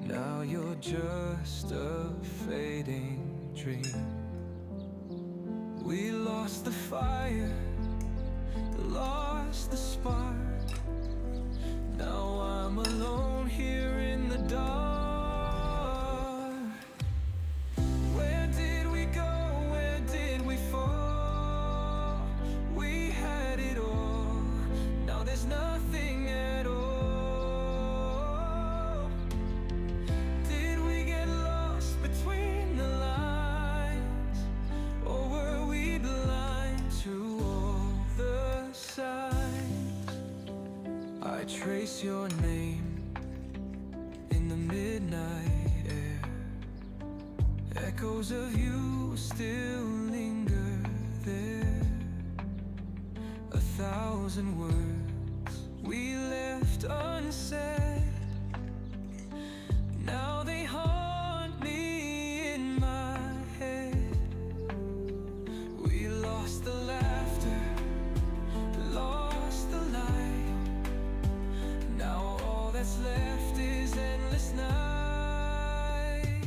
Now you're just a fading dream. We lost the fire, lost the spark. Now I'm alone here in the dark. Where did we go? Where did we fall? We had it all. Now there's nothing at all. Did we get lost between the lines? Or were we blind to all the signs? I trace your name in the midnight air. Echoes of you still linger there. 1,000 words we left unsaid. Now they haunt me in my head. We lost the laughter, lost the light. Now all that's left is endless night.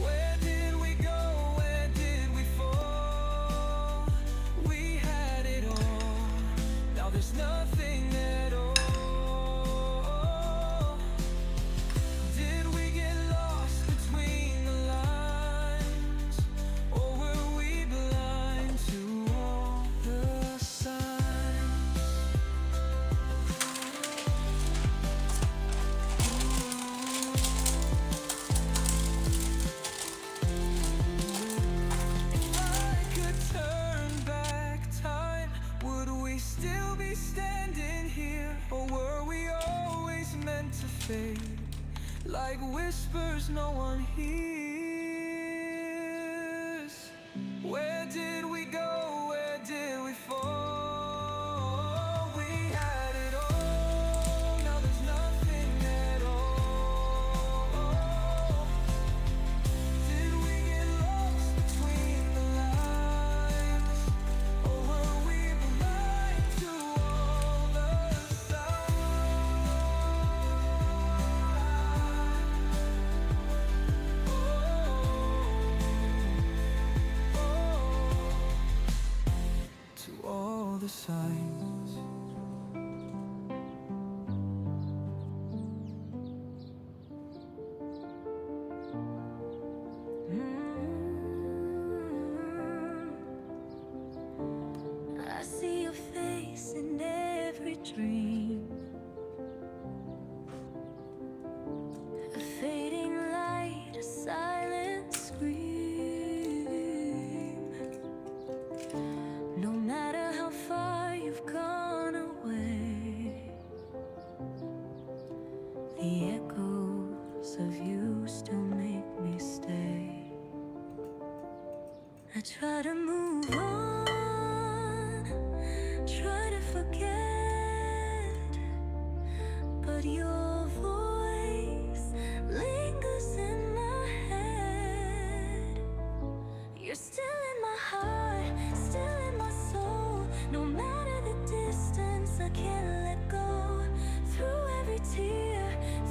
Where did we go? Where did we fall? We had it all. Now there's nothing at all. Did we get lost between the lines? Or were we blind to all the signs? If I could turn back time, would we still be standing here? Or were we always meant to fade? Like whispers no one hears. Where did we go? Where did we fall? We had it all. Now there's nothing at all. Did we get lost between the lines? Or were we blind to all the signs? To all the signs. I see your face in every dream. A fading light, a silent scream. No matter how far you've gone away, the echoes of you still make me stay. I try to move on, try to forget, but your voice lingers in my head. You're still in my heart, still in my soul. No matter the distance, I can't let go. Through every tear,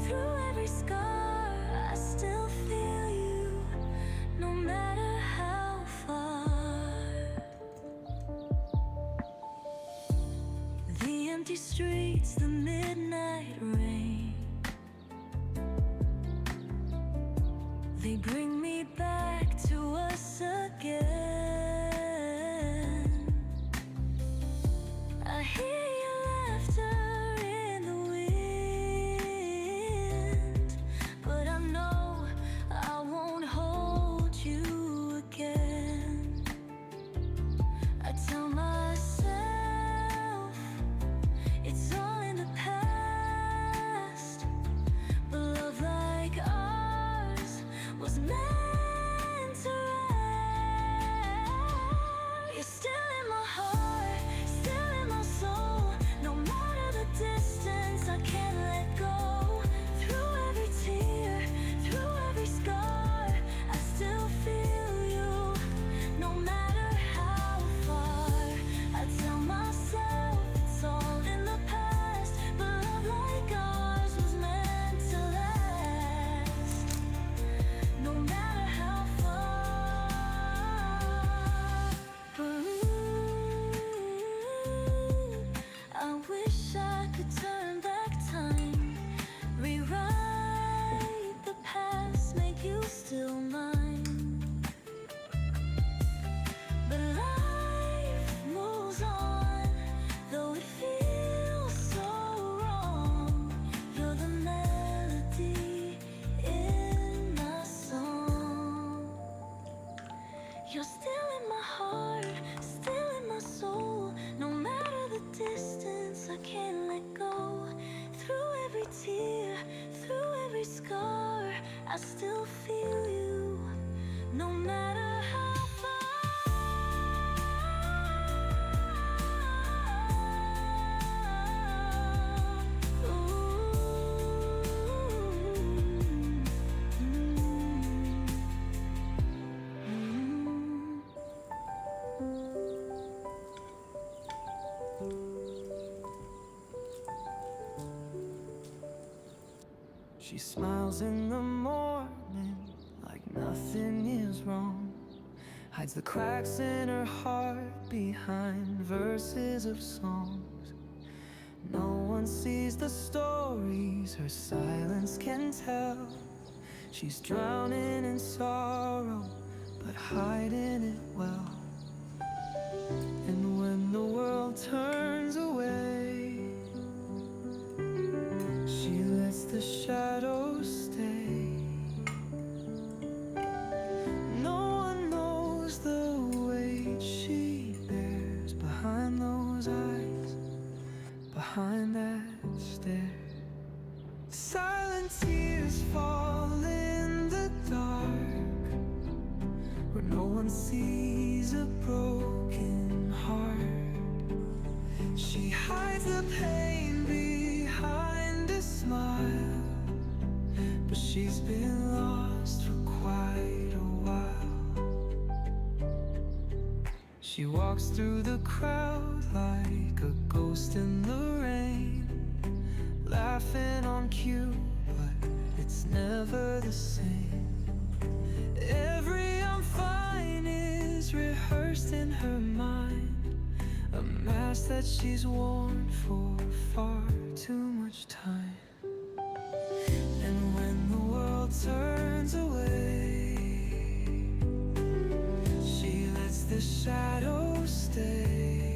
through every scar, I still feel you, no matter how far. She smiles in the morning like nothing is wrong. Hides the cracks in her heart behind verses of songs. No one sees the stories her silence can tell. She's drowning in sorrow, but hiding it well. And when the world turns away, she lets the shadows stay. No one knows the weight she bears behind those eyes, behind that stare. Silent tears fall in the dark, where no one sees a broken heart. She hides the pain behind a smile, but she's been lost for quite a while. She walks through the crowd like a ghost in the rain, laughing on cue, but it's never the same. Every I'm fine is rehearsed in her mind, a mask that she's worn for far too much time. And when the world turns away, she lets the shadows stay.